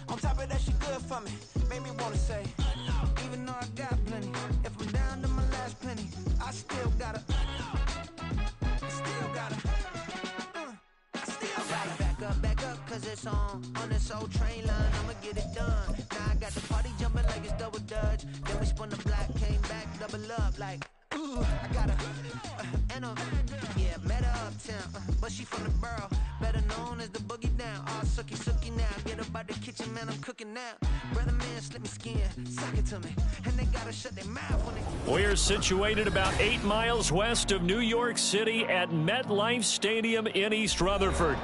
On top of that, she good for me. Made me wanna say, even though I got plenty, if I'm down to my last penny, I still gotta back up, cause it's on this old train line, I'ma get it done. Now I got the party jumping like it's double dutch. Then we spun the block, came back, double up like, ooh, I got a, yeah, met her uptown, but she from the borough, better known as the boogie down. All sucky now, get up out the kitchen, man, I'm cooking now. Brother man, slip me skin, suck it to me, and they gotta shut their mouth when they... We're situated about 8 miles west of New York City at MetLife Stadium in East Rutherford.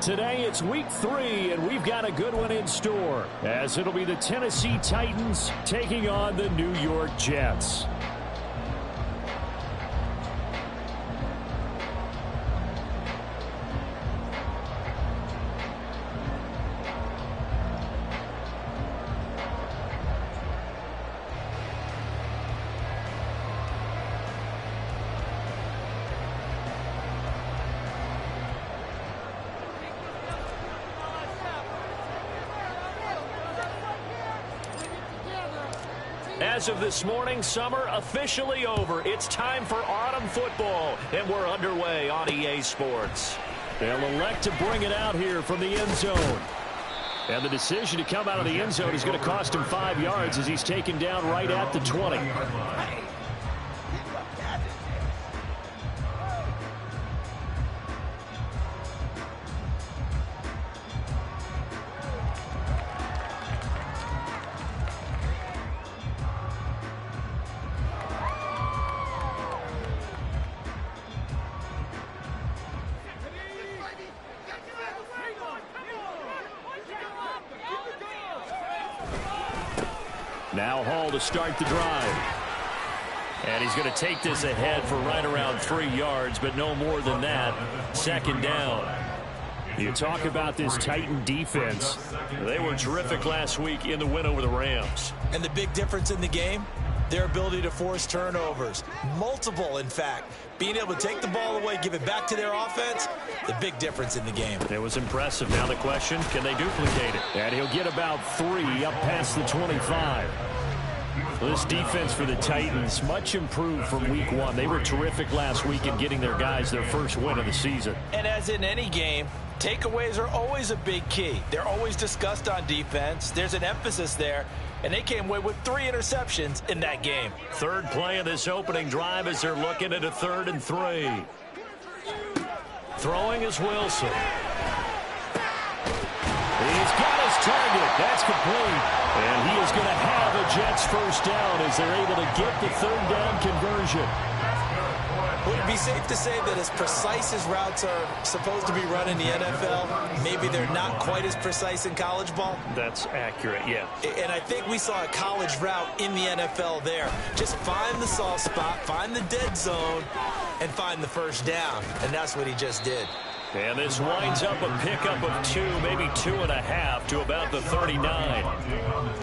Today it's week 3, and we've got a good one in store, as it'll be the Tennessee Titans taking on the New York Jets. As of this morning, summer officially over. It's time for autumn football, and we're underway on EA Sports. They'll elect to bring it out here from the end zone. And the decision to come out of the end zone is going to cost him 5 yards as he's taken down right at the 20. Now Hall to start the drive. And he's going to take this ahead for right around 3 yards, but no more than that. Second down. You talk about this Titan defense. They were terrific last week in the win over the Rams. And the big difference in the game, their ability to force turnovers. Multiple, in fact. Being able to take the ball away, give it back to their offense, the big difference in the game. It was impressive. Now the question, can they duplicate it? And he'll get about 3 up past the 25. Well, this defense for the Titans, much improved from week 1. They were terrific last week in getting their guys their first win of the season. And as in any game, takeaways are always a big key. They're always discussed on defense. There's an emphasis there. And they came away with 3 interceptions in that game. Third play of this opening drive as they're looking at a 3rd and 3. Throwing is Wilson. He's got his target. That's complete. And he is going to have a Jets first down as they're able to get the 3rd down conversion. Would it be safe to say that as precise as routes are supposed to be run in the NFL, maybe they're not quite as precise in college ball? That's accurate, yeah. And I think we saw a college route in the NFL there. Just find the soft spot, find the dead zone, and find the first down. And that's what he just did. And this winds up a pickup of 2, maybe 2.5 to about the 39.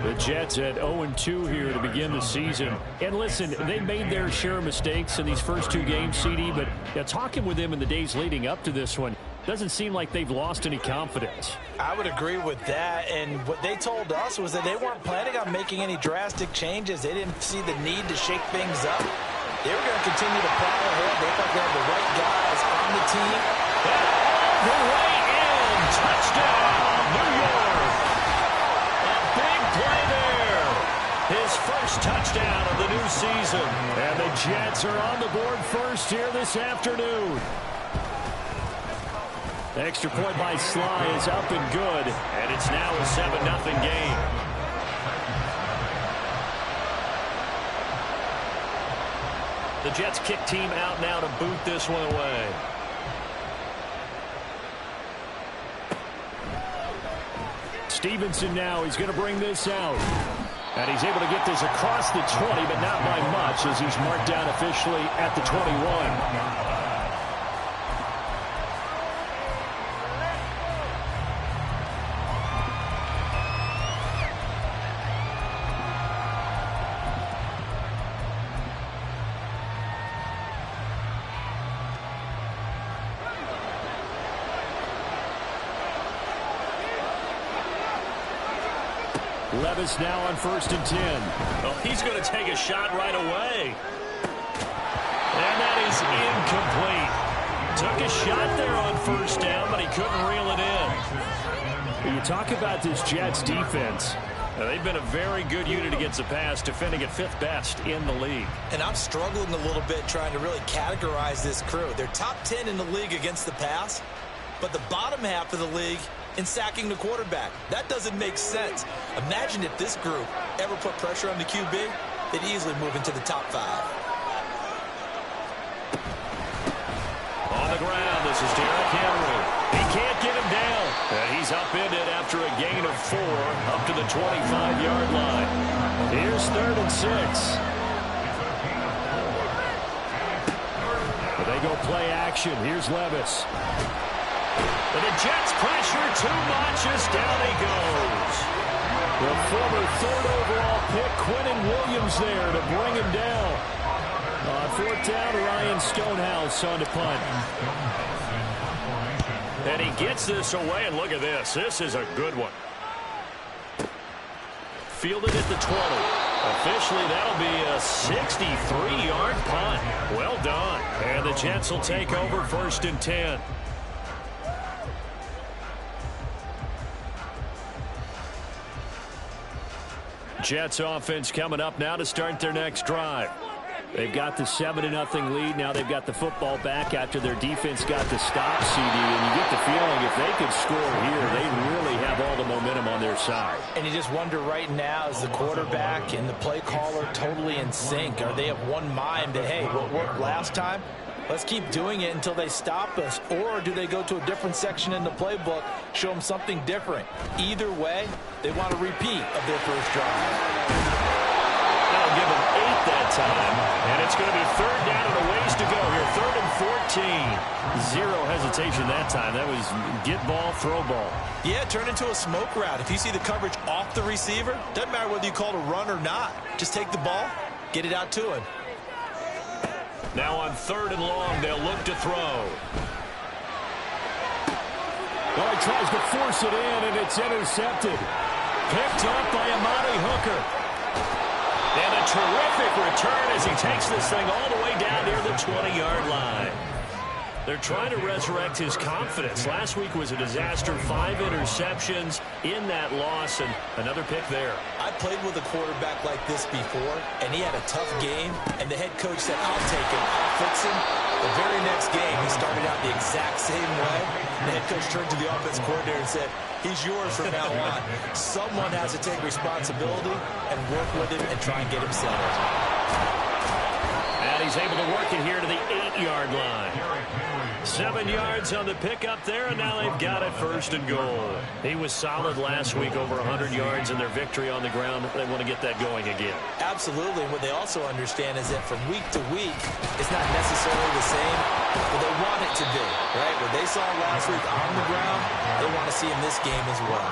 The Jets at 0-2 here to begin the season. And listen, they made their share of mistakes in these first 2 games, CD, but talking with them in the days leading up to this one, doesn't seem like they've lost any confidence. I would agree with that, and what they told us was that they weren't planning on making any drastic changes. They didn't see the need to shake things up. They were going to continue to plow ahead. They thought they had the right guys on the team. The way in, touchdown, New York. A big play there. His first touchdown of the new season. And the Jets are on the board first here this afternoon. The extra point by Sly is up and good, and it's now a 7-0 game. The Jets kick team out now to boot this one away. Stevenson now, he's going to bring this out. And he's able to get this across the 20, but not by much as he's marked down officially at the 21. Levis now on 1st and 10. Oh, he's going to take a shot right away. And that is incomplete. Took a shot there on 1st down, but he couldn't reel it in. You talk about this Jets defense. They've been a very good unit against the pass, defending at 5th best in the league. And I'm struggling a little bit trying to really categorize this crew. They're top 10 in the league against the pass, but the bottom half of the league in sacking the quarterback. That doesn't make sense. Imagine if this group ever put pressure on the QB, they'd easily move into the top 5. On the ground, this is Derrick Henry. He can't get him down. And he's upended after a gain of 4 up to the 25-yard line. Here's 3rd and 6. They go play action. Here's Levis. But the Jets pressure too much as down he goes. The former 3rd overall pick, Quentin Williams there to bring him down. On 4th down, Ryan Stonehouse on the punt. And he gets this away, and look at this. This is a good one. Fielded at the 20. Officially, that'll be a 63-yard punt. Well done. And the Jets will take over 1st and 10. Jets offense coming up now to start their next drive. They've got the 7-0 lead. Now they've got the football back after their defense got the stop, CD. And you get the feeling if they could score here, they really have all the momentum on their side. And you just wonder right now, is the quarterback and the play caller totally in sync? Are they of one mind that, hey, what worked last time? Let's keep doing it until they stop us. Or do they go to a different section in the playbook, show them something different? Either way, they want a repeat of their first drive. That'll give them 8 that time. And it's going to be 3rd down and a ways to go here. 3rd and 14. Zero hesitation that time. That was get ball, throw ball. Yeah, turn into a smoke route. If you see the coverage off the receiver, doesn't matter whether you call it a run or not. Just take the ball, get it out to him. Now on 3rd and long, they'll look to throw. Well, he tries to force it in, and it's intercepted. Picked up by Amani Hooker. And a terrific return as he takes this thing all the way down near the 20-yard line. They're trying to resurrect his confidence. Last week was a disaster. 5 interceptions in that loss, and another pick there. I played with a quarterback like this before, and he had a tough game, and the head coach said, I'll take him, I'll fix him. The very next game, he started out the exact same way. The head coach turned to the offense coordinator and said, he's yours from now on. Someone has to take responsibility and work with him and try and get him settled. And he's able to work it here to the 8-yard line. 7 yards on the pickup there, and now they've got it first and goal. He was solid last week, over 100 yards in their victory on the ground. They want to get that going again. Absolutely. What they also understand is that from week to week, it's not necessarily the same, but they want it to be, right? What they saw last week on the ground, they want to see in this game as well.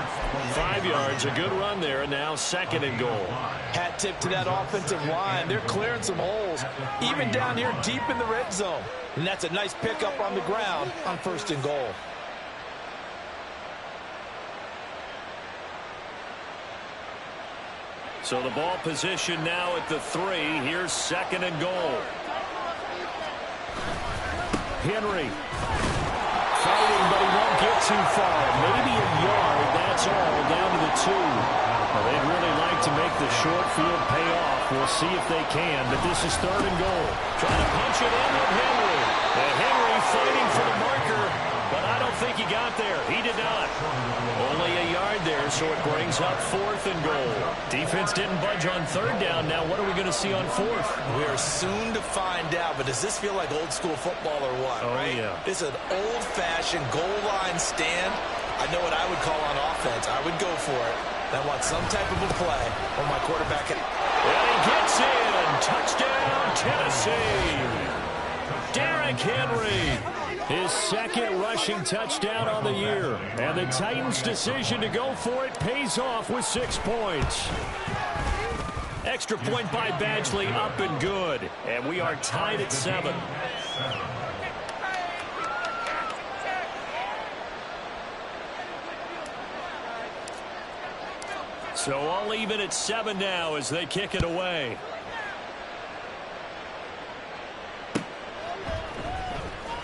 5 yards, a good run there, and now second and goal. Hat tip to that offensive line. They're clearing some holes, even down here deep in the red zone. And that's a nice pickup on the ground on first and goal. So the ball position now at the 3. Here's second and goal. Henry fighting, but he won't get too far. Maybe a yard, that's all, down to the 2. Well, they'd really like to make the short field pay off. We'll see if they can, but this is third and goal. Trying to punch it in with Henry. And Henry fighting for the marker, but I don't think he got there. He did not. Only a yard there, so it brings up fourth and goal. Defense didn't budge on third down. Now what are we going to see on fourth? We are soon to find out, but does this feel like old school football or what, right? Yeah. This is an old-fashioned goal line stand. I know what I would call on offense. I would go for it. I want some type of a play on my quarterback. And he gets in. Touchdown, Tennessee. Derrick Henry, his second rushing touchdown on the year. And the Titans' decision to go for it pays off with 6 points. Extra point by Badgley, up and good. And we are tied at 7. So all even at 7 now as they kick it away.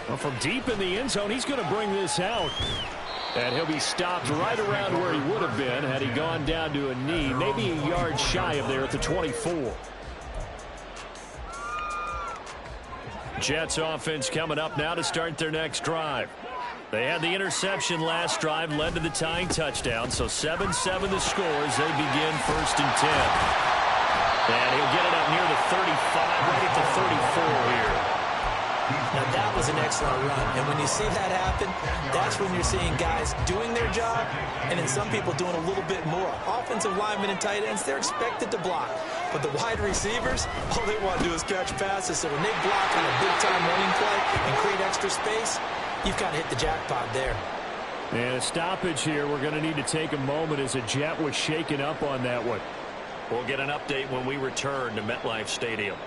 Well, from deep in the end zone, he's going to bring this out. And he'll be stopped right around where he would have been had he gone down to a knee, maybe a yard shy of there at the 24. Jets offense coming up now to start their next drive. They had the interception last drive, led to the tying touchdown, so 7-7 the score as they begin first and 10. And he'll get it up near the 35, right at the 34 here. Now that was an excellent run, and when you see that happen, that's when you're seeing guys doing their job, and then some people doing a little bit more. Offensive linemen and tight ends, they're expected to block. But the wide receivers, all they want to do is catch passes, so when they block on a big-time running play and create extra space, you've kind of hit the jackpot there. And a stoppage here. We're going to need to take a moment as a Jet was shaken up on that one. We'll get an update when we return to MetLife Stadium.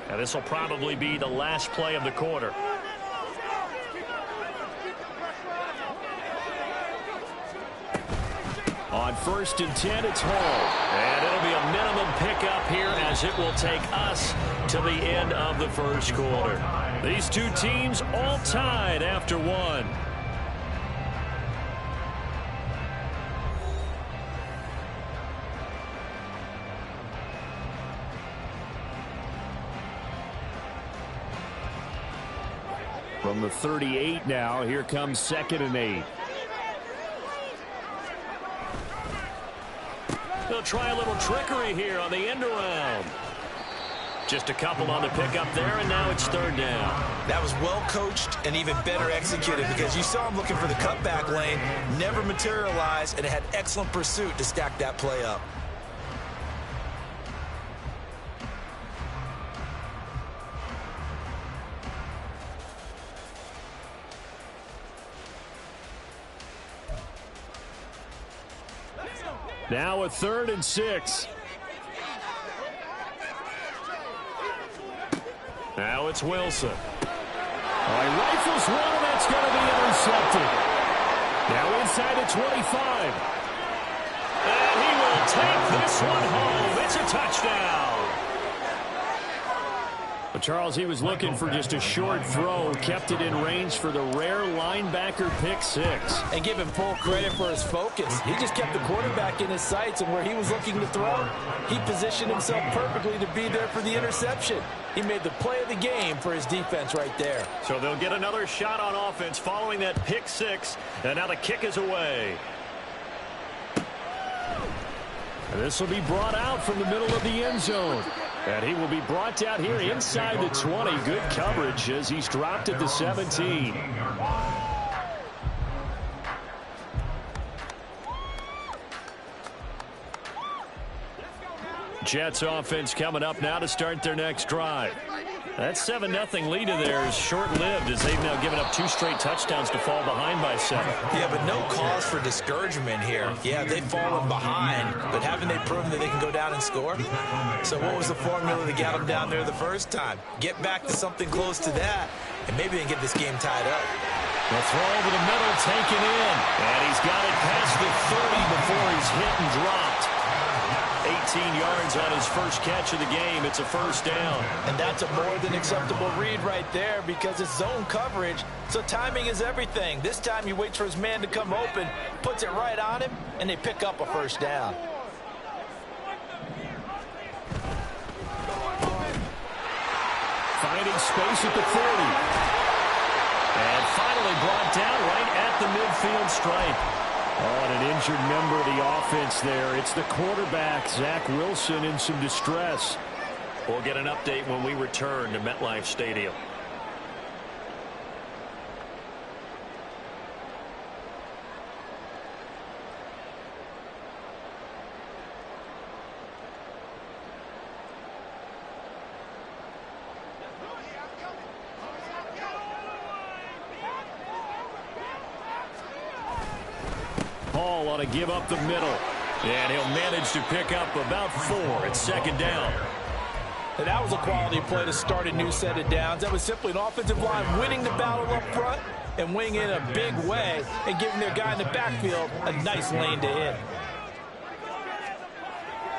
Now this will probably be the last play of the quarter. On first and 10, it's Hall. And it'll be a minimum pickup here as it will take us to the end of the first quarter. These two teams all tied after one. From the 38 now, here comes second and 8. They'll try a little trickery here on the end around. Just a couple on the pickup there, and now it's third down. That was well coached and even better executed because you saw him looking for the cutback lane, never materialized, and it had excellent pursuit to stack that play up. Now a third and 6. Now it's Wilson. He rifles one, and that's going to be intercepted. Now inside the 25. And he will take this one home. It's a touchdown. But Charles, he was looking for just a short throw, kept it in range for the rare linebacker pick 6. And give him full credit for his focus. He just kept the quarterback in his sights, and where he was looking to throw, he positioned himself perfectly to be there for the interception. He made the play of the game for his defense right there. So they'll get another shot on offense following that pick 6, and now the kick is away. And this will be brought out from the middle of the end zone. And he will be brought down here inside the 20. Good coverage as he's dropped at the 17. Jets offense coming up now to start their next drive. That 7-0 lead of theirs short-lived as they've now given up 2 straight touchdowns to fall behind by 7. Yeah, but no cause for discouragement here. Yeah, they've fallen behind, but haven't they proven that they can go down and score? So what was the formula to get them down there the first time? Get back to something close to that, and maybe they can get this game tied up. The throw over the middle taken in, and he's got it past the 30 before he's hit and dropped. 18 yards on his first catch of the game. It's a first down. And that's a more than acceptable read right there because it's zone coverage, so timing is everything. This time he waits for his man to come open, puts it right on him, and they pick up a first down. Finding space at the 40. And finally brought down right at the midfield stripe. Oh, and an injured member of the offense there. It's the quarterback, Zach Wilson, in some distress. We'll get an update when we return to MetLife Stadium. Hall ought to give up the middle. And he'll manage to pick up about 4 at second down. And that was a quality play to start a new set of downs. That was simply an offensive line winning the battle up front and winning in a big way and giving their guy in the backfield a nice lane to hit.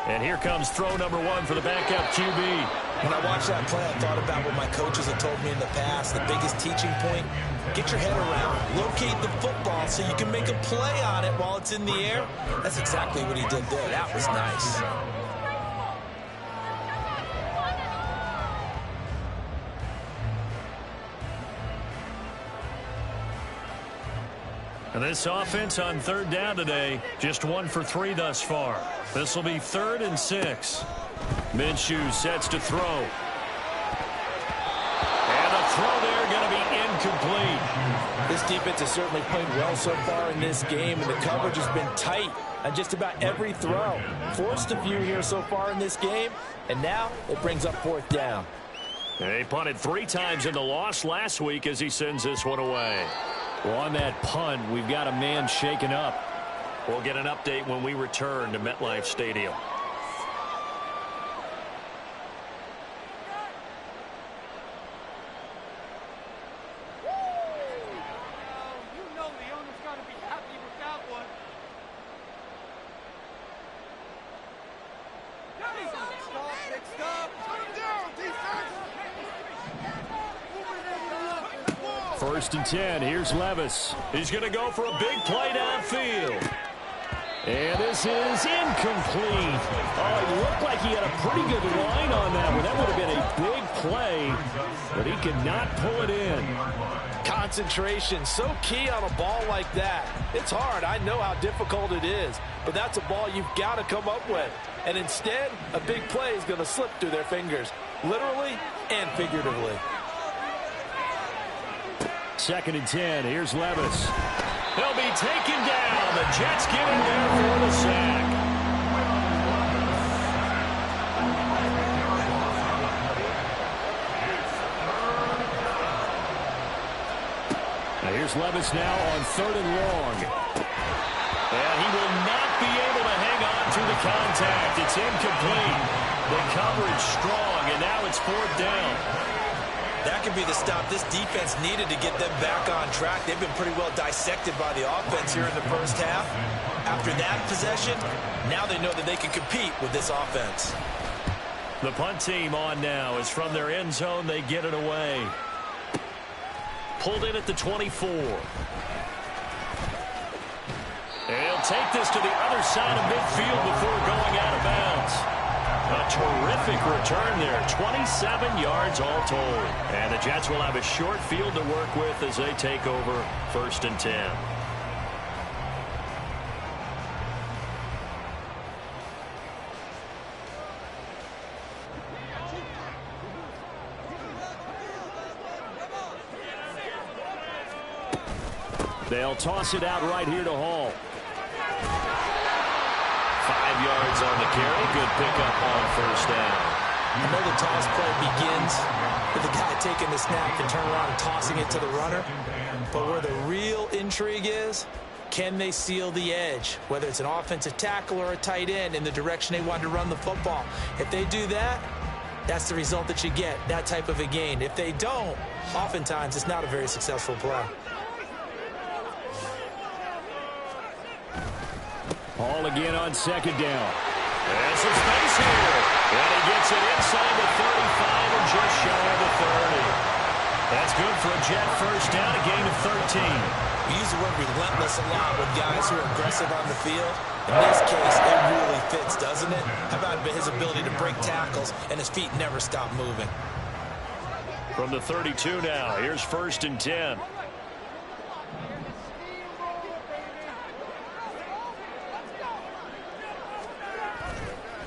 And here comes throw number 1 for the backup QB. When I watched that play, I thought about what my coaches have told me in the past. The biggest teaching point, get your head around, locate the football so you can make a play on it while it's in the air. That's exactly what he did there. That was nice. And this offense on third down today, just 1 for 3 thus far. This will be 3rd and 6. Minshew sets to throw. And a throw there going to be incomplete. This defense has certainly played well so far in this game, and the coverage has been tight on just about every throw. Forced a few here so far in this game, and now it brings up 4th down. They punted 3 times in the loss last week as he sends this one away. Well, on that punt, we've got a man shaken up. We'll get an update when we return to MetLife Stadium. First and 10. Here's Levis. He's going to go for a big play downfield. And this is incomplete. Oh, it looked like he had a pretty good line on that one. That would have been a big play, but he could not pull it in. Concentration, so key on a ball like that. It's hard. I know how difficult it is, but that's a ball you've got to come up with. And instead, a big play is going to slip through their fingers, literally and figuratively. 2nd and 10. Here's Levis. He'll be taken down. The Jets get in there for the sack. Now here's Levis now on 3rd and long. And he will not be able to hang on to the contact. It's incomplete. The coverage strong, and now it's 4th down. That could be the stop this defense needed to get them back on track. They've been pretty well dissected by the offense here in the first half. After that possession, now they know that they can compete with this offense. The punt team on now is from their end zone. They get it away. Pulled in at the 24. He'll take this to the other side of midfield before going out of bounds. A terrific return there, 27 yards all told. And the Jets will have a short field to work with as they take over 1st and 10. They'll toss it out right here to Hall. 5 yards on the carry. Good pickup on first down. I know the toss play begins with the guy taking the snap and turn around and tossing it to the runner. But where the real intrigue is, can they seal the edge, whether it's an offensive tackle or a tight end, in the direction they want to run the football? If they do that, that's the result that you get, that type of a gain. If they don't, oftentimes it's not a very successful play. Hall again on second down. There's some space here. And he gets it inside the 35 and just shy of the 30. That's good for a Jet first down, a gain of 13. We use the word relentless a lot with guys who are aggressive on the field. In this case, it really fits, doesn't it? How about his ability to break tackles and his feet never stop moving? From the 32 now, here's 1st and 10.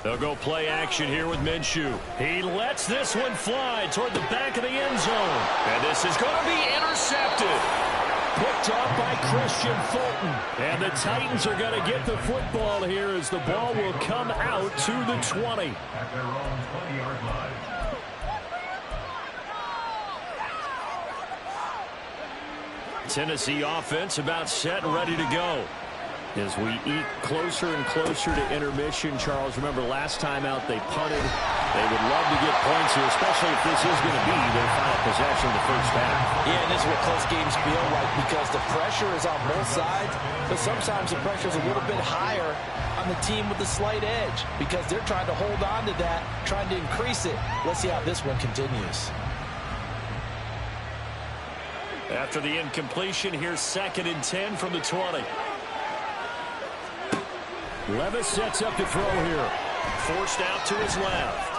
They'll go play action here with Minshew. He lets this one fly toward the back of the end zone. And this is going to be intercepted. Picked up by Christian Fulton. And the Titans are going to get the football here as the ball will come out to the 20. At their own 20-yard line. Tennessee offense about set and ready to go. As we eke closer and closer to intermission, Charles, remember last time out they punted. They would love to get points here, especially if this is going to be their final possession of the first half. Yeah, and this is what close games feel like because the pressure is on both sides, but sometimes the pressure is a little bit higher on the team with the slight edge because they're trying to hold on to that, trying to increase it. Let's see how this one continues. After the incompletion, here's 2nd and 10 from the 20. Levis sets up to throw here. Forced out to his left.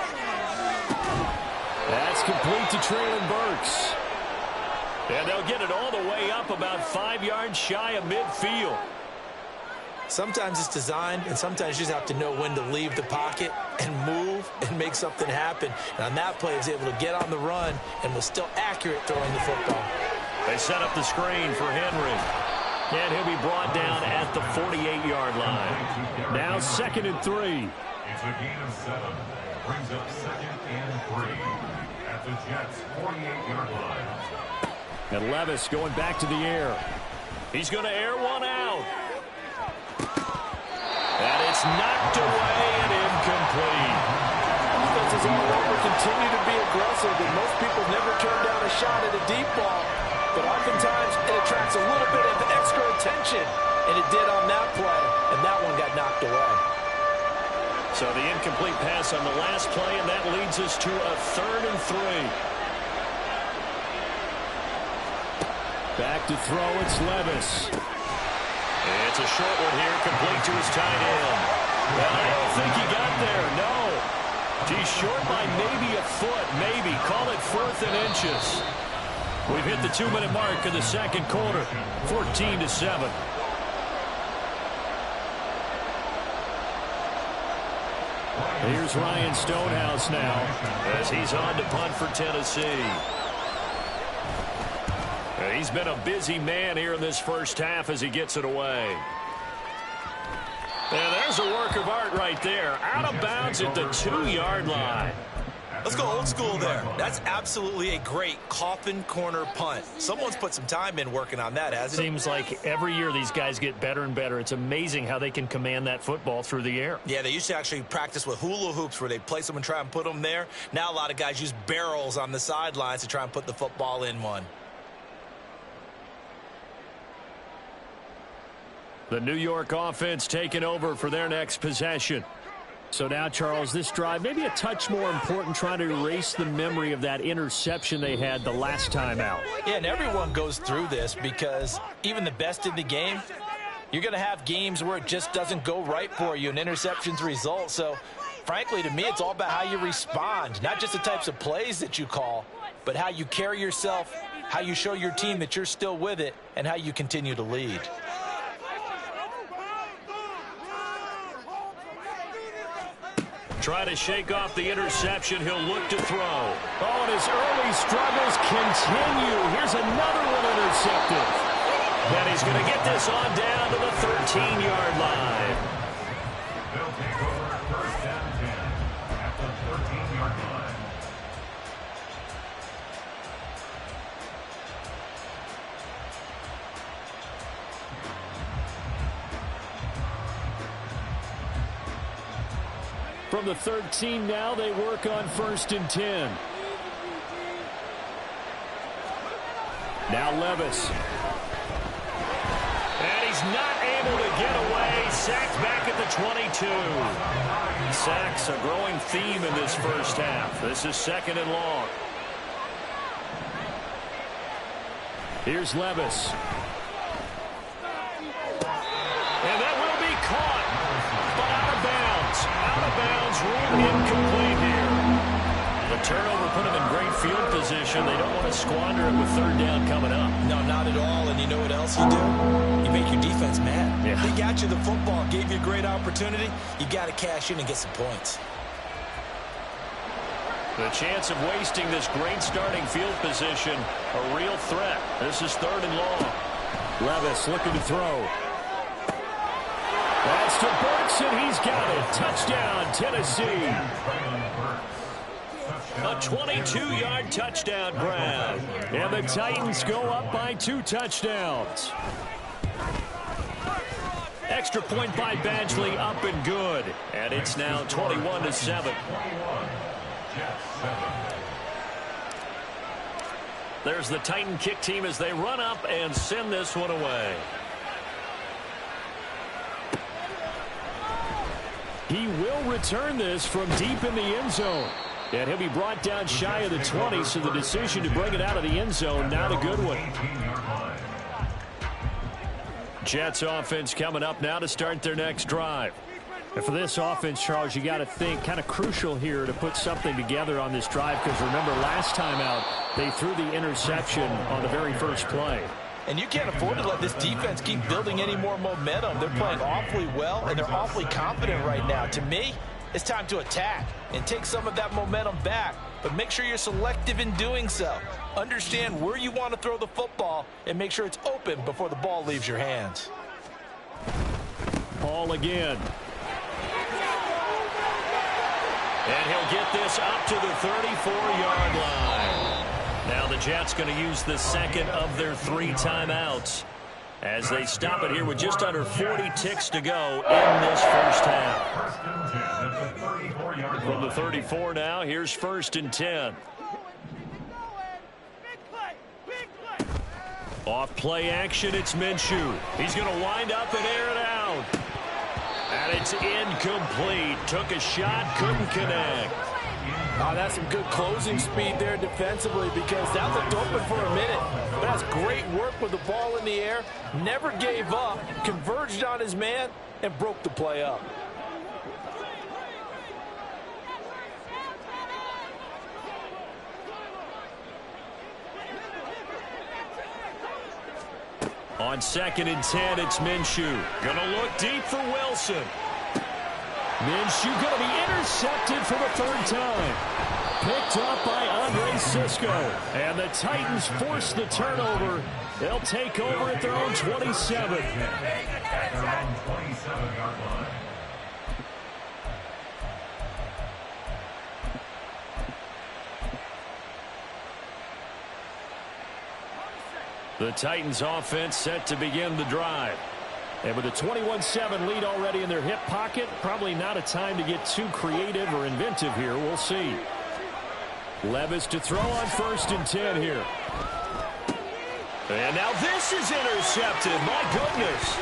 That's complete to Traylon Burks. And they'll get it all the way up about 5 yards shy of midfield. Sometimes it's designed, and sometimes you just have to know when to leave the pocket and move and make something happen. And on that play, he was able to get on the run and was still accurate throwing the football. They set up the screen for Henry. And he'll be brought down at the 48-yard line. Now 2nd and 3. It's a gain of 7. Brings up 2nd and 3 at the Jets' 48-yard line. And Levis going back to the air. He's going to air one out. And it's knocked away and incomplete. Offenses all over continue to be aggressive, and most people never turn down a shot at a deep ball. But oftentimes it attracts a little bit of extra attention, and it did on that play, and that one got knocked away. So the incomplete pass on the last play, and that leads us to a 3rd and 3. Back to throw, it's Levis. It's a short one here, complete to his tight end. Well, I don't think he got there, no. He's short by maybe a foot, maybe. Call it 4th and inches. We've hit the 2-minute mark of the second quarter, 14-7. Here's Ryan Stonehouse now as he's on to punt for Tennessee. He's been a busy man here in this first half as he gets it away. And there's a work of art right there. Out of bounds at the 2-yard line. Let's go old school there. That's absolutely a great coffin corner punt. Someone's put some time in working on that, hasn't it? Seems like every year these guys get better and better. It's amazing how they can command that football through the air. Yeah, they used to actually practice with hula hoops where they place them and try and put them there. Now a lot of guys use barrels on the sidelines to try and put the football in one. The New York offense taking over for their next possession. So now, Charles, this drive maybe a touch more important, trying to erase the memory of that interception they had the last time out. Yeah, and everyone goes through this because even the best in the game, you're going to have games where it just doesn't go right for you, and interceptions result. So, frankly, to me, it's all about how you respond, not just the types of plays that you call, but how you carry yourself, how you show your team that you're still with it, and how you continue to lead. Try to shake off the interception. He'll look to throw. Oh, and his early struggles continue. Here's another one intercepted. And he's going to get this on down to the 13-yard line. They'll take over first and 10 at the 13-yard line. From the 13 now, they work on first and 10. Now Levis. And he's not able to get away. Sacked back at the 22. Sacks a growing theme in this first half. This is second and long. Here's Levis. And that will be caught. But out of bounds. Out of bounds. Ruled incomplete here. The turnover put him in great field position. They don't want to squander it with third down coming up. No, not at all. And you know what else you do? You make your defense mad. Yeah. They got you the football, gave you a great opportunity. You got to cash in and get some points. The chance of wasting this great starting field position, a real threat. This is third and long. Levis looking to throw. That's to Burks, and he's got it. Touchdown, Tennessee. A 22-yard touchdown grab. And the Titans go up by 2 touchdowns. Extra point by Badgley, up and good. And it's now 21-7. There's the Titan kick team as they run up and send this one away. He will return this from deep in the end zone. And he'll be brought down shy of the 20, so the decision to bring it out of the end zone, not a good one. Jets offense coming up now to start their next drive. And for this offense, Charles, you got to think kind of crucial here to put something together on this drive, because remember last time out they threw the interception on the very first play. And you can't afford to let this defense keep building any more momentum. They're playing awfully well, and they're awfully confident right now. To me, it's time to attack and take some of that momentum back, but make sure you're selective in doing so. Understand where you want to throw the football and make sure it's open before the ball leaves your hands. Ball again. And he'll get this up to the 34-yard line. Now the Jets going to use the second of their 3 timeouts as they stop it here with just under 40 ticks to go in this first half. From the 34 now, here's first and 10. Off play action, it's Minshew. He's going to wind up and air it out. And it's incomplete. Took a shot, couldn't connect. Oh, that's some good closing speed there defensively, because that looked open for a minute. But that's great work with the ball in the air. Never gave up, converged on his man, and broke the play up. On second and 10, it's Minshew. Gonna look deep for Wilson. Minshew gonna be intercepted for the 3rd time. Picked up by Andre Cisco. And the Titans force the turnover. They'll take over at their own 27. At their own 27-yard line. The Titans offense set to begin the drive. And with a 21-7 lead already in their hip pocket, probably not a time to get too creative or inventive here. We'll see. Levis to throw on first and 10 here. And now this is intercepted. My goodness.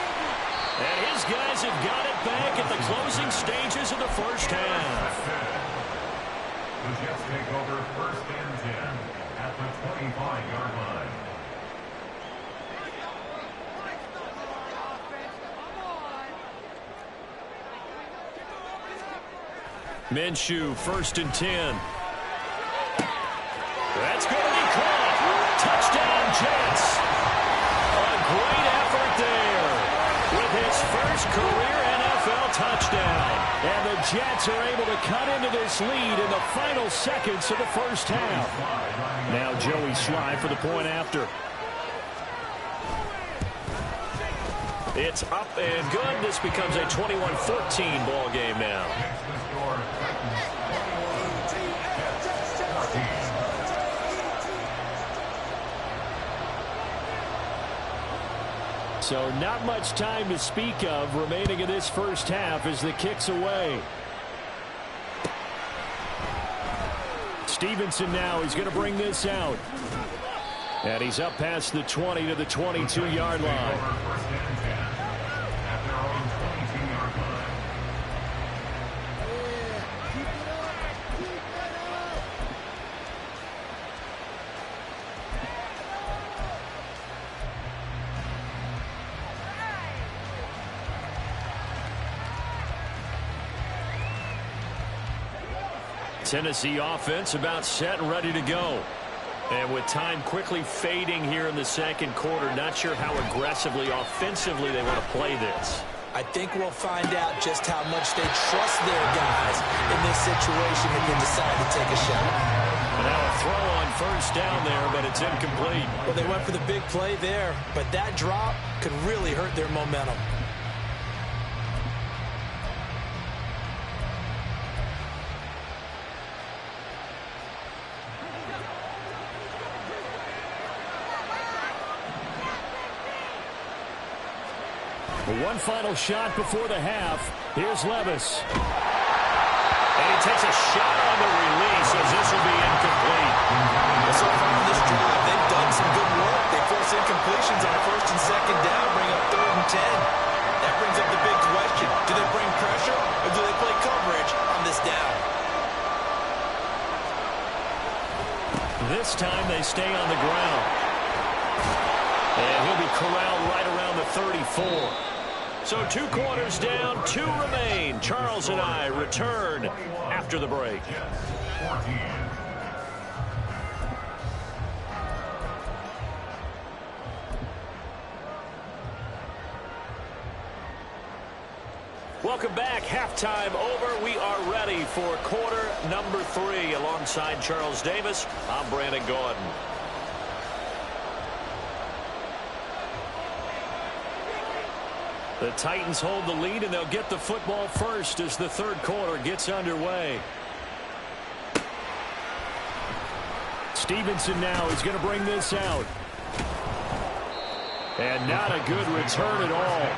And his guys have got it back at the closing stages of the first half. The Jets take over first and 10 at the 25-yard line. Minshew, first and 10. That's going to be caught. Touchdown, Jets. A great effort there with his first career NFL touchdown. And the Jets are able to cut into this lead in the final seconds of the first half. Now Joey Sly for the point after. It's up and good. This becomes a 21-14 ball game now. So not much time to speak of remaining in this first half as the kick's away. Stevenson now, he's going to bring this out. And he's up past the 20 to the 22-yard line. Tennessee offense about set and ready to go. And with time quickly fading here in the second quarter, not sure how aggressively, offensively they want to play this. I think we'll find out just how much they trust their guys in this situation if they decide to take a shot. And now a throw on first down there, but it's incomplete. Well, they went for the big play there, but that drop could really hurt their momentum. One final shot before the half. Here's Levis. And he takes a shot on the release as this will be incomplete. So far on this drive, they've done some good work. They force incompletions on first and second down, bring up 3rd and 10. That brings up the big question. Do they bring pressure or do they play coverage on this down? This time they stay on the ground. And he'll be corralled right around the 34. So 2 quarters down, 2 remain. Charles and I return after the break. Welcome back. Halftime over. We are ready for quarter number 3. Alongside Charles Davis, I'm Brandon Gordon. The Titans hold the lead, and they'll get the football first as the third quarter gets underway. Stevenson now is going to bring this out. And not a good return at all.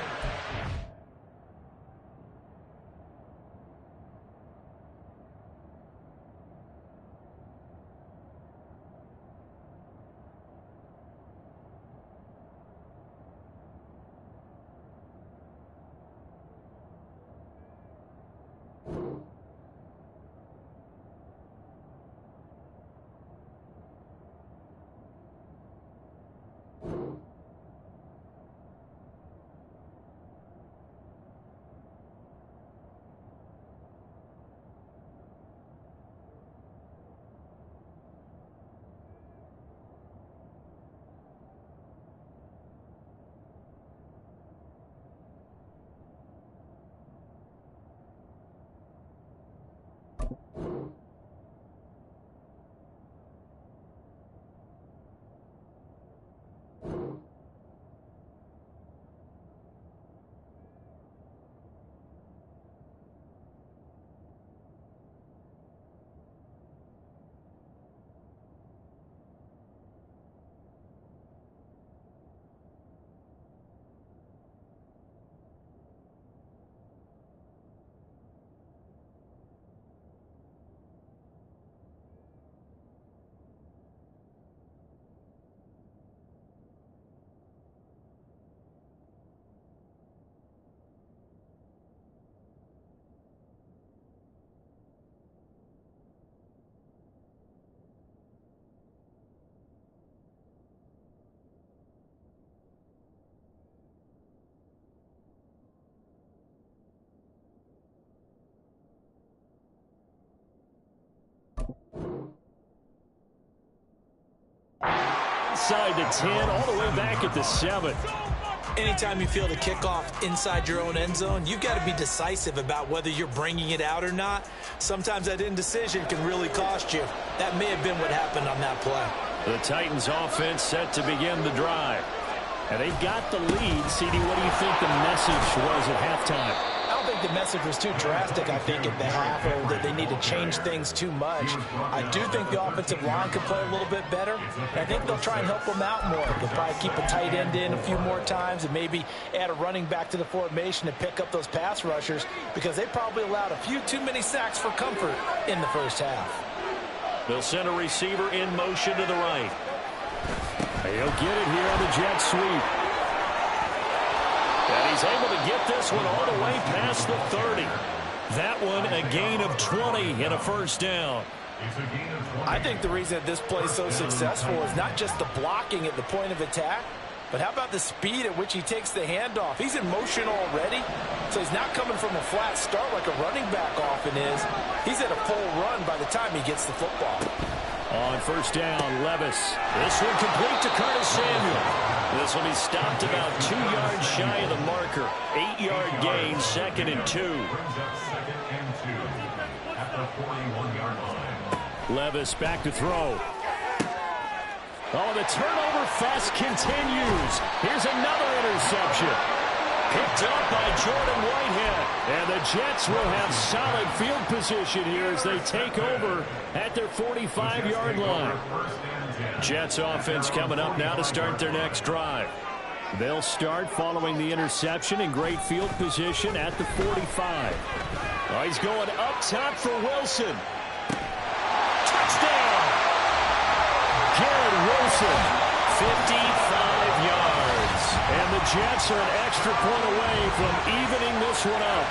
Inside the 10, all the way back at the 7. Anytime you feel the kickoff inside your own end zone, you've got to be decisive about whether you're bringing it out or not. Sometimes that indecision can really cost you. That may have been what happened on that play. The Titans offense set to begin the drive. And they've got the lead. CD, what do you think the message was at halftime? I don't think the message was too drastic, I think, at the half, or that they need to change things too much. I do think the offensive line could play a little bit better. And I think they'll try and help them out more. They'll probably keep a tight end in a few more times and maybe add a running back to the formation and pick up those pass rushers, because they probably allowed a few too many sacks for comfort in the first half. They'll send a receiver in motion to the right. He'll get it here on the jet sweep. And he's able to get this one all the way past the 30. That one a gain of 20 and a first down. I think the reason that this play is so successful is not just the blocking at the point of attack, but how about the speed at which he takes the handoff? He's in motion already, so he's not coming from a flat start like a running back often is. He's at a full run by the time he gets the football. On first down, Levis. This one complete to Curtis Samuel. This will be stopped about 2 yards shy of the marker. 8-yard gain, 2nd and 2. Levis back to throw. Oh, the turnover fest continues. Here's another interception. Picked up by Jordan Whitehead. And the Jets will have solid field position here as they take over at their 45-yard line. Jets offense coming up now to start their next drive. They'll start following the interception in great field position at the 45. Oh, he's going up top for Wilson. Touchdown! Garrett Wilson, 55 yards. And the Jets are an extra point away from evening this one up.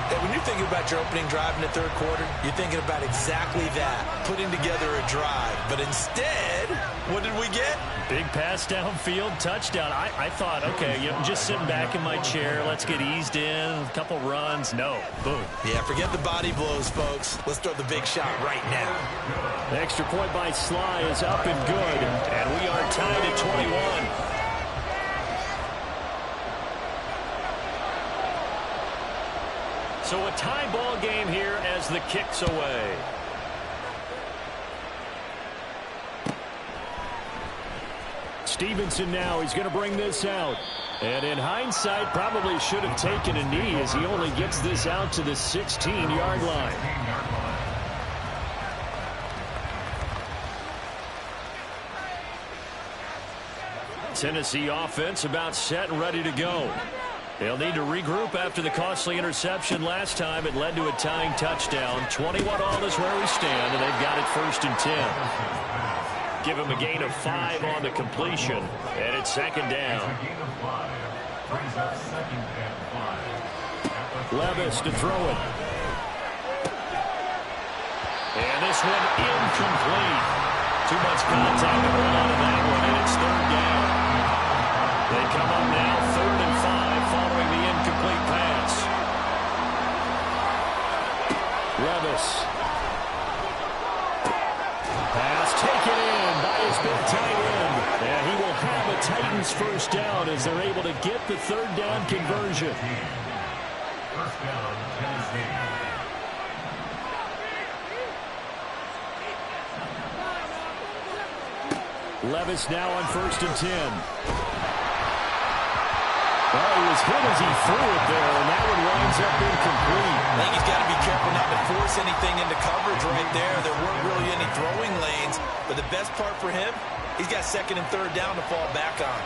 Hey, when you're thinking about your opening drive in the third quarter, you're thinking about exactly that, putting together a drive. But instead, what did we get? Big pass downfield, touchdown. I thought, okay, you know, just sitting back in my chair, let's get eased in, a couple runs. No, boom. Yeah, forget the body blows, folks. Let's throw the big shot right now. The extra point by Sly is up and good, and we are tied at 21. So a tie ball game here as the kick's away. Stevenson now, he's going to bring this out. And in hindsight, probably should have taken a knee as he only gets this out to the 16-yard line. Tennessee offense about set and ready to go. They'll need to regroup after the costly interception last time. It led to a tying touchdown. 21 all is where we stand, and they've got it 1st and 10. Give him a gain of 5 on the completion, and it's 2nd down. Levis to throw it. And this one incomplete. Too much contact to hold on to that one, and it's 3rd down. They come up now 3rd and 5 following the incomplete pass. Levis. Pass taken in by his big tight end. And he will have a Titans 1st down as they're able to get the 3rd down conversion. 1st down, Tennessee. Levis now on 1st and 10. Well, he was hit as he threw it there, and that one winds up incomplete. I think he's got to be careful not to force anything into coverage right there. There weren't really any throwing lanes, but the best part for him, he's got 2nd and 3rd down to fall back on.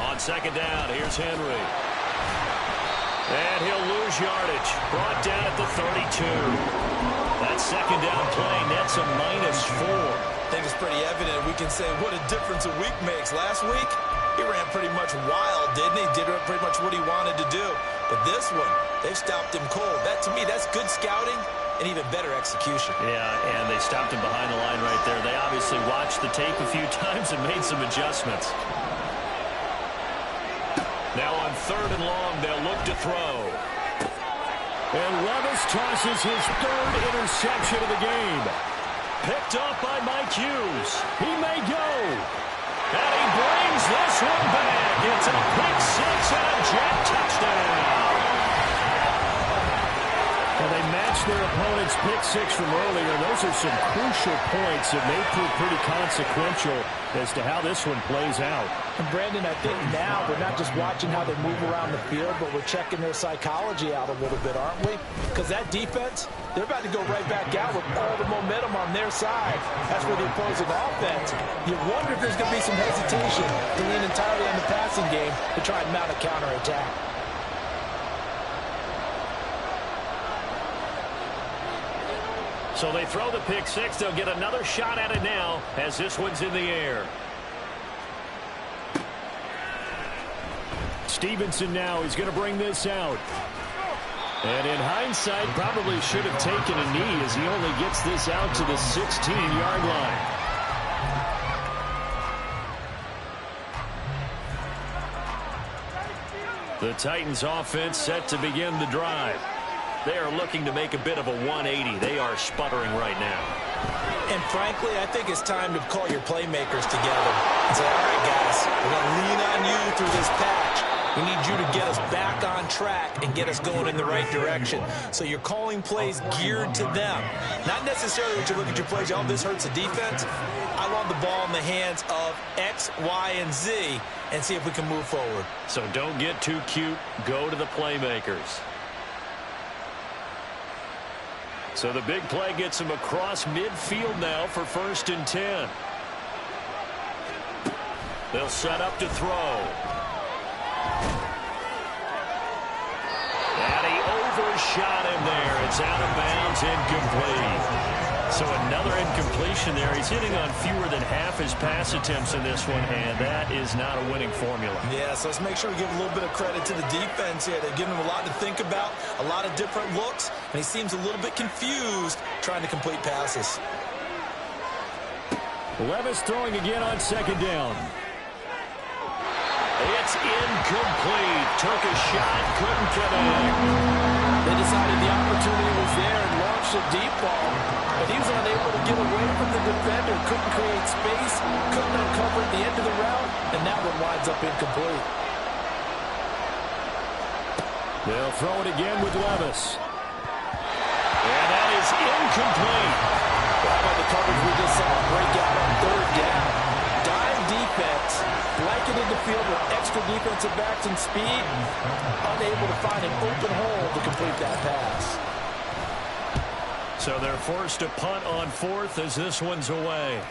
On 2nd down, here's Henry. And he'll lose yardage. Brought down at the 32. That 2nd down play nets a -4. I think it's pretty evident. We can say what a difference a week makes. Last week, he ran pretty much wild, didn't he? Did pretty much what he wanted to do. But this one, they've stopped him cold. That, to me, that's good scouting and even better execution. Yeah, and they stopped him behind the line right there. They obviously watched the tape a few times and made some adjustments. Now on 3rd and long, they'll look to throw. And Levis tosses his 3rd interception of the game. Picked up by Mike Hughes. He may go. And he brings this one back. It's a pick 6 and a Jet touchdown. And they match their opponent's pick six from earlier. Those are some crucial points that may prove pretty consequential as to how this one plays out. And Brandon, I think now we're not just watching how they move around the field, but we're checking their psychology out a little bit, aren't we? Because that defense, they're about to go right back out with all the momentum on their side. That's for the opposing offense. You wonder if there's going to be some hesitation to lean entirely on the passing game to try and mount a counterattack. So they throw the pick six. They'll get another shot at it now as this one's in the air. Stevenson now is going to bring this out. And in hindsight, probably should have taken a knee as he only gets this out to the 16-yard line. The Titans offense set to begin the drive. They are looking to make a bit of a 180. They are sputtering right now. And frankly, I think it's time to call your playmakers together and say, all right, guys, we're going to lean on you through this patch. We need you to get us back on track and get us going in the right direction. So you're calling plays geared to them. Not necessarily that you look at your plays, oh, this hurts the defense. I want the ball in the hands of X, Y, and Z and see if we can move forward. So don't get too cute. Go to the playmakers. So the big play gets him across midfield now for 1st and 10. They'll set up to throw. And he overshot him there. It's out of bounds, incomplete. So another incompletion there. He's hitting on fewer than half his pass attempts in this one, and that is not a winning formula. Yeah, so let's make sure we give a little bit of credit to the defense here. They've given him a lot to think about, a lot of different looks, and he seems a little bit confused trying to complete passes. Levis throwing again on 2nd down. It's incomplete. Took a shot, couldn't connect. They decided the opportunity was there and launched a deep ball, but he was unable to get away from the defender, couldn't create space, couldn't uncover at the end of the route, and that one winds up incomplete. They'll throw it again with Levis. And that is incomplete. How about the coverage we just saw break out on 3rd down? Dime defense, blanketed the field with extra defensive backs and speed, unable to find an open hole to complete that pass. So they're forced to punt on 4th as this one's away.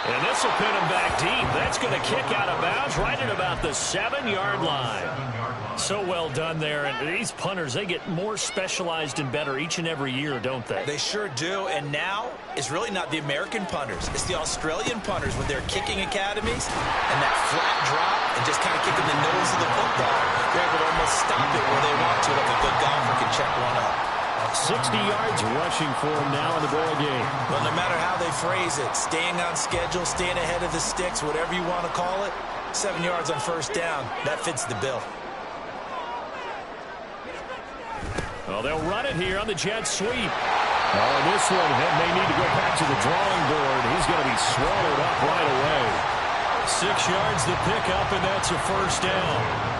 And this will pin him back deep. That's going to kick out of bounds right at about the 7-yard line. So well done there. And these punters, they get more specialized and better each and every year, don't they? They sure do. And now it's really not the American punters. It's the Australian punters with their kicking academies and that flat drop and just kind of kicking the nose of the football. They're able to almost stop it where they want to, like a good golfer can check one up. 60 yards rushing for him now in the ball game. Well, no matter how they phrase it, staying on schedule, staying ahead of the sticks, whatever you want to call it, 7 yards on 1st down, that fits the bill. Well, they'll run it here on the jet sweep. Oh, this one may need to go back to the drawing board. He's going to be swallowed up right away. 6 yards the pickup, and that's a 1st down.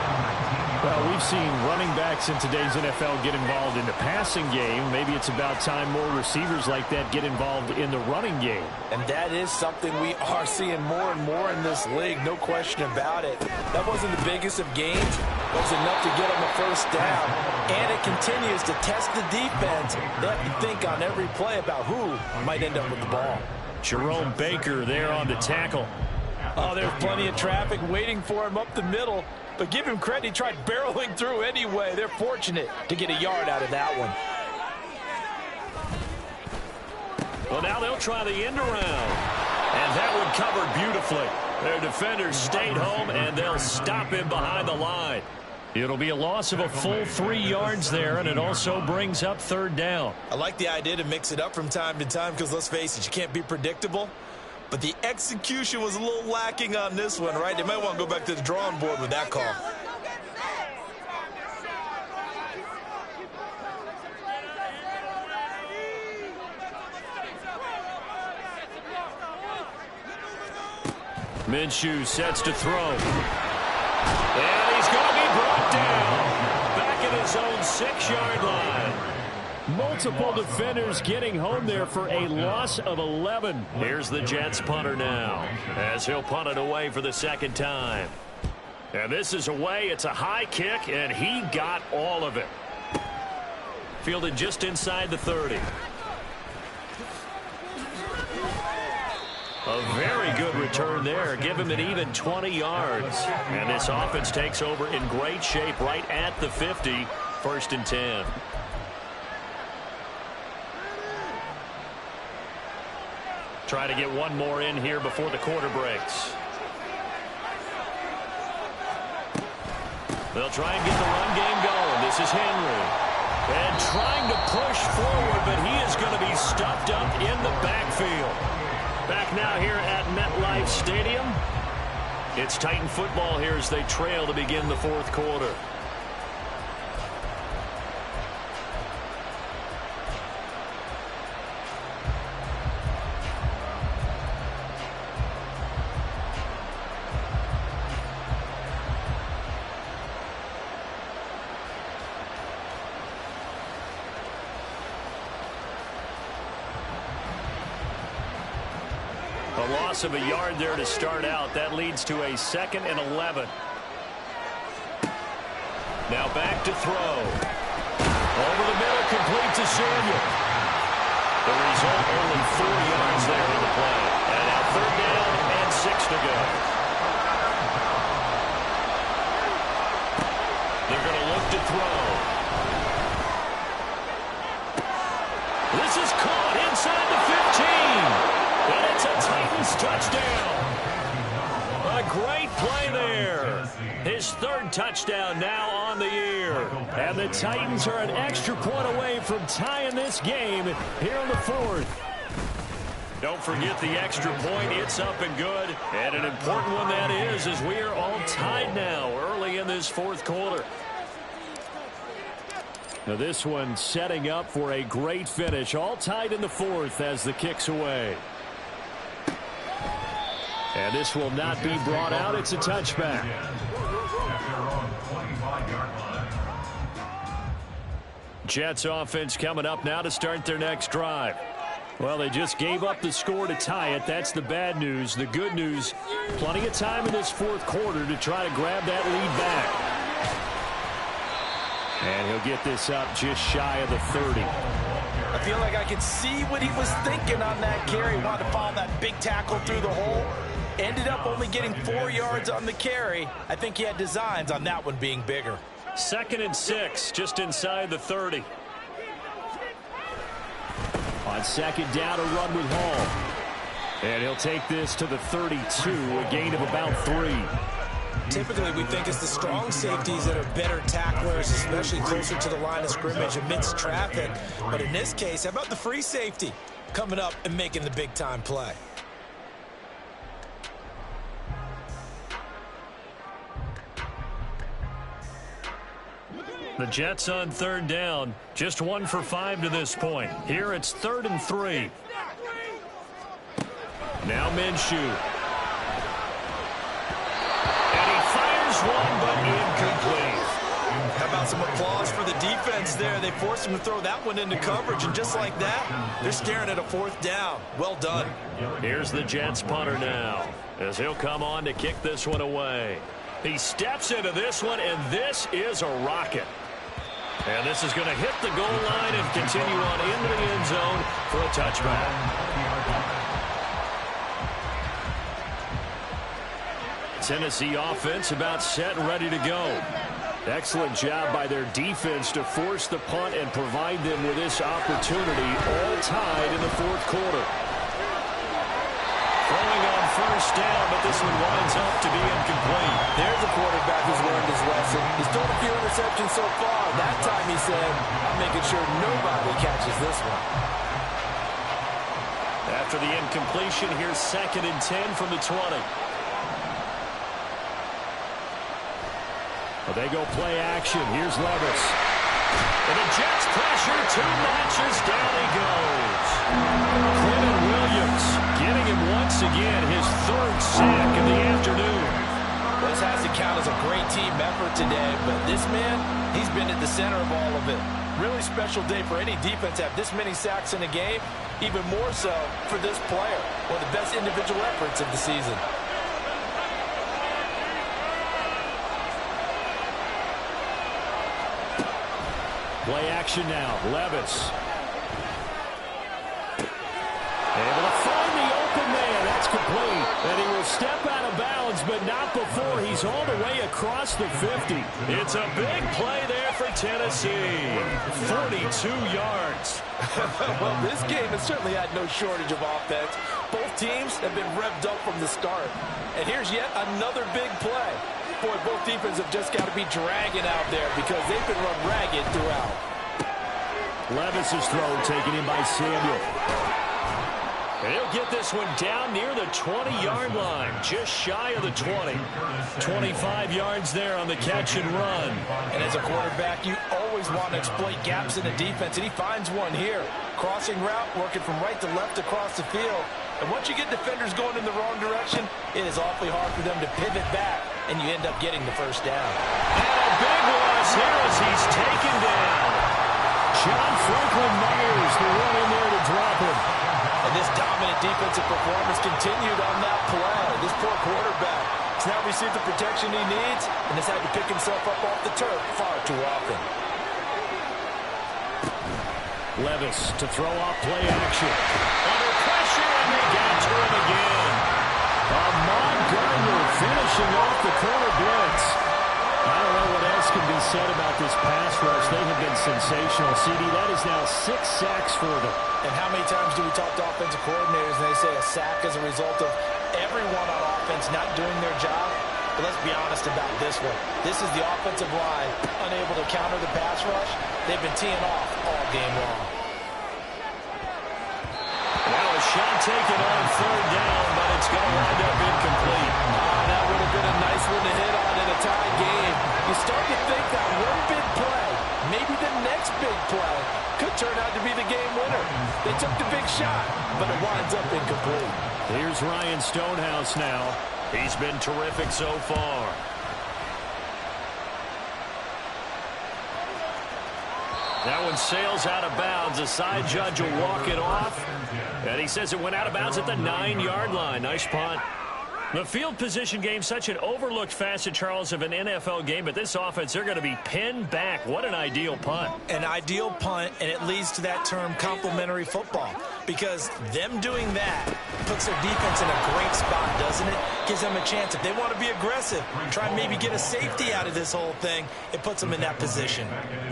Well, we've seen running backs in today's NFL get involved in the passing game. Maybe it's about time more receivers like that get involved in the running game. And that is something we are seeing more and more in this league, no question about it. That wasn't the biggest of gains. It was enough to get them a 1st down. And it continues to test the defense. They have to think on every play about who might end up with the ball. Jerome Baker there on the tackle. Oh, there's plenty of traffic waiting for him up the middle. But give him credit, he tried barreling through anyway. They're fortunate to get a yard out of that one. Well, now they'll try the end around. And that one covered beautifully. Their defenders stayed home, and they'll stop him behind the line. It'll be a loss of a full 3 yards there, and it also brings up 3rd down. I like the idea to mix it up from time to time because, let's face it, you can't be predictable. But the execution was a little lacking on this one, right? They might want to go back to the drawing board with that call. Minshew sets to throw. And he's going to be brought down. Back at his own 6-yard line. Multiple defenders getting home there for a loss of 11. Here's the Jets punter now as he'll punt it away for the second time. And this is away. It's a high kick, and he got all of it. Fielded just inside the 30. A very good return there. Give him an even 20 yards. And this offense takes over in great shape right at the 50. First and 10. Try to get one more in here before the quarter breaks. They'll try and get the run game going. This is Henry. And trying to push forward, but he is going to be stuffed up in the backfield. Back now here at MetLife Stadium. It's Titan football here as they trail to begin the fourth quarter. A loss of a yard there to start out. That leads to a 2nd and 11. Now back to throw. Over the middle, complete to Samuel. The result, only 4 yards there in the play. And now 3rd down and 6 to go. They're going to look to throw. This is caught inside the 15. And it's a Titans touchdown. A great play there. His 3rd touchdown now on the year. And the Titans are an extra point away from tying this game here in the 4th. Don't forget the extra point. It's up and good. And an important one that is, as we are all tied now early in this 4th quarter. Now this one setting up for a great finish. All tied in the 4th as the kick's away. And this will not be brought out. It's a touchback. Jets offense coming up now to start their next drive. Well, they just gave up the score to tie it. That's the bad news. The good news, plenty of time in this 4th quarter to try to grab that lead back. And he'll get this up just shy of the 30. I feel like I could see what he was thinking on that carry. Wanted to follow that big tackle through the hole. Ended up only getting 4 yards on the carry. I think he had designs on that one being bigger. 2nd and 6, just inside the 30. On 2nd down, a run with Hall. And he'll take this to the 32, a gain of about 3. Typically, we think it's the strong safeties that are better tacklers, especially closer to the line of scrimmage amidst traffic. But in this case, how about the free safety coming up and making the big-time play? The Jets on 3rd down, just 1 for 5 to this point. Here it's 3rd and 3. Now Minshew. And he fires one, but incomplete. How about some applause for the defense there? They forced him to throw that one into coverage, and just like that, they're staring at a 4th down. Well done. Here's the Jets punter now, as he'll come on to kick this one away. He steps into this one, and this is a rocket. And this is going to hit the goal line and continue on into the end zone for a touchback. Tennessee offense about set and ready to go. Excellent job by their defense to force the punt and provide them with this opportunity, all tied in the 4th quarter. Throwing on 1st down, but this one winds up to be incomplete. There's a quarterback who's learned his lesson. He's thrown a few interceptions so far. That time he said, I'm making sure nobody catches this one. After the incompletion, here's 2nd and 10 from the 20. Well, they go play action. Here's Levis. And the Jets pressure, 2 matches, down he goes. Quentin Williams getting him once again, his 3rd sack of the afternoon. This has to count as a great team effort today, but this man, he's been at the center of all of it. Really special day for any defense to have this many sacks in a game. Even more so for this player. One of the best individual efforts of the season. Play action now. Levis. Able to find the open man. That's complete. And he will step out of bounds, but not before he's all the way across the 50. It's a big play there for Tennessee. 42 yards. Well, this game has certainly had no shortage of offense. Both teams have been revved up from the start. And here's yet another big play. Boy, both defenses have just got to be dragging out there because they've been run ragged throughout. Levis's throw taken in by Samuel. And he'll get this one down near the 20-yard line, just shy of the 20. 25 yards there on the catch and run. And as a quarterback, you always want to exploit gaps in the defense, and he finds one here. Crossing route, working from right to left across the field. And once you get defenders going in the wrong direction, it is awfully hard for them to pivot back, and you end up getting the first down. And a big loss here as he's taken down. John Franklin Myers, the one in there to drop him. And this dominant defensive performance continued on that play. This poor quarterback has not received the protection he needs and has had to pick himself up off the turf far too often. Levis to throw off play action. Under pressure, and they got to him again. Ahmad Gardner finishing off the corner blitz. I don't know what else can be said about this pass rush. They have been sensational. CD, that is now 6 sacks for them. And how many times do we talk to offensive coordinators and they say a sack is a result of everyone on offense not doing their job? But let's be honest about this one. This is the offensive line unable to counter the pass rush. They've been teeing off all game long. Now a shot taken on third down, but it's going to wind up incomplete. That would have been a nice one to hit on in a tie game. You start to think that one big play, maybe the next big play, could turn out to be the game winner. They took the big shot, but it winds up incomplete. Here's Ryan Stonehouse now. He's been terrific so far. That one sails out of bounds. The side judge will walk it off. And he says it went out of bounds at the 9-yard line. Nice punt. The field position game, such an overlooked facet, Charles, of an NFL game. But this offense, they're going to be pinned back. What an ideal punt. An ideal punt, and it leads to that term complementary football. Because them doing that puts their defense in a great spot, doesn't it? Gives them a chance. If they want to be aggressive, try and maybe get a safety out of this whole thing, it puts them in that position.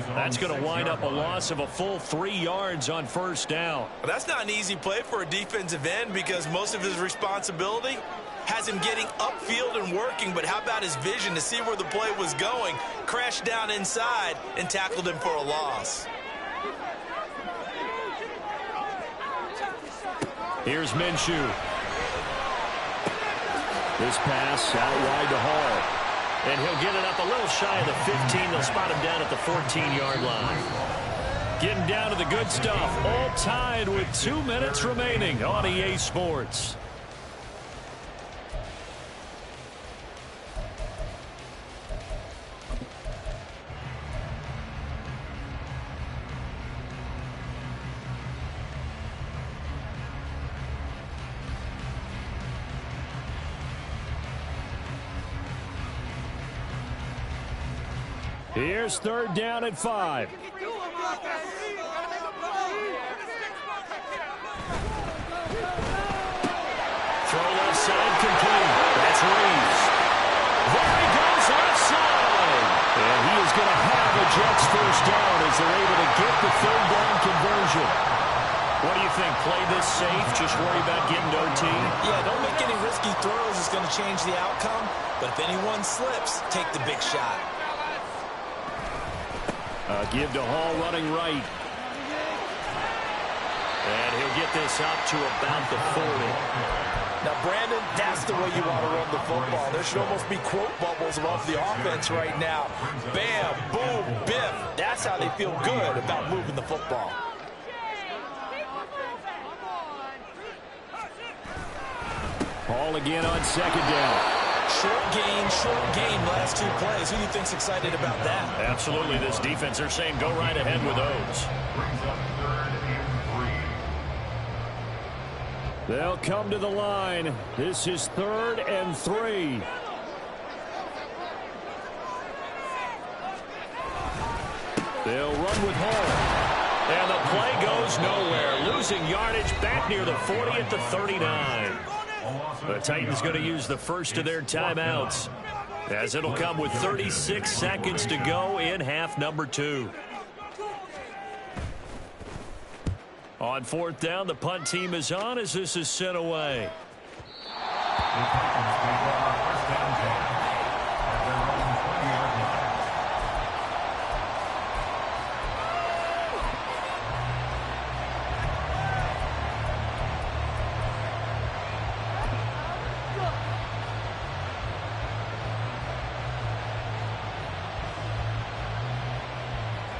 That's going to wind up a loss of a full 3 yards on first down. Well, that's not an easy play for a defensive end because most of his responsibility has him getting upfield and working, but how about his vision to see where the play was going, crashed down inside, and tackled him for a loss. Here's Minshew. This pass out wide to Hall. And he'll get it up a little shy of the 15. They'll spot him down at the 14-yard line. Getting down to the good stuff. All tied with 2 minutes remaining on EA Sports. Here's third down at 5. Throw left side complete. That's Reeves. There he goes offside. And he is going to have a Jets first down as they're able to get the third down conversion. What do you think? Play this safe? Just worry about getting to OT? Yeah, don't make any risky throws. It's going to change the outcome. But if anyone slips, take the big shot. Give to Hall running right. And he'll get this up to about the 40. Now, Brandon, that's the way you want to run the football. There should almost be quote bubbles above the offense right now. Bam, boom, biff. That's how they feel good about moving the football. Hall again on second down. Short gain last 2 plays. Who do you think's excited about that? Absolutely. This defense, they're saying go right ahead with those. Brings up 3rd and 3. They'll come to the line. This is 3rd and 3. They'll run with Hall. And the play goes nowhere. Losing yardage back near the 40 at the 39. The Titans going to use the first of their timeouts, as it'll come with 36 seconds to go in half number 2. On 4th down, the punt team is on as this is sent away. The Titans take over 1st down pass at their own 20-yard line.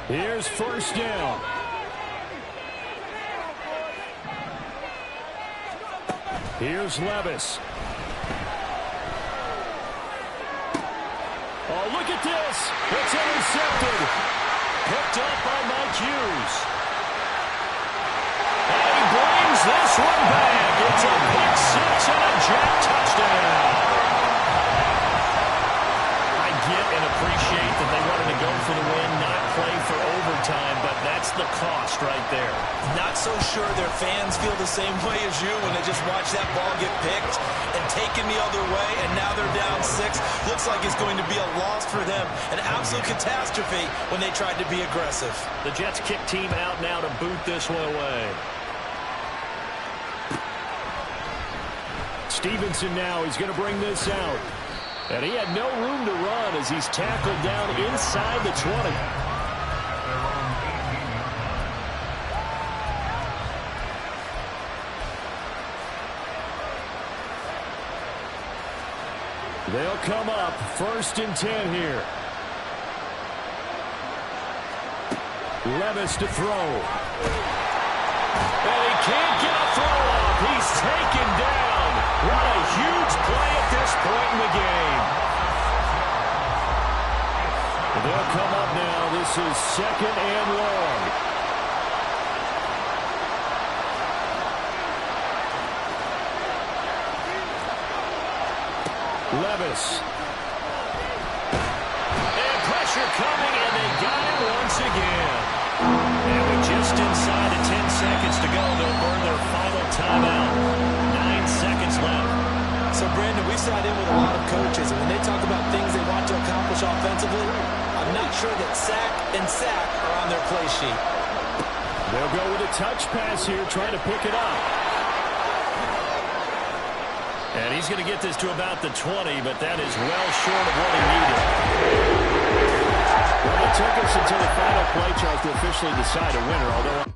Here's 1st down. Here's Levis. Oh, look at this. It's intercepted. Picked up by Mike Hughes. And he brings this one back. It's a pick 6 and a Jet touchdown. I get and appreciate that they wanted to go for the win, not play for overtime, but that's the cost right there. Not so sure their fans feel the same way as you when they just watch that ball get picked and taken the other way, and now they're down 6. Looks like it's going to be a loss for them. An absolute catastrophe when they tried to be aggressive. The Jets kick team out now to boot this one away. Stevenson now is going to bring this out. And he had no room to run as he's tackled down inside the 20. They'll come up 1st and 10 here. Levis to throw. And he can't get a throw off. He's taken down. What a huge play at this point in the game. They'll come up now. This is 2nd and long. Levis. And pressure coming, and they got him once again. And with just inside of 10 seconds to go, they'll burn their final timeout. 9 seconds left. So, Brandon, we sat in with a lot of coaches, and when they talk about things they want to accomplish offensively, I'm not sure that sack and sack are on their play sheet. They'll go with a touch pass here, trying to pick it up. And he's going to get this to about the 20, but that is well short of what he needed. Well, it took us until the final play chart to officially decide a winner, although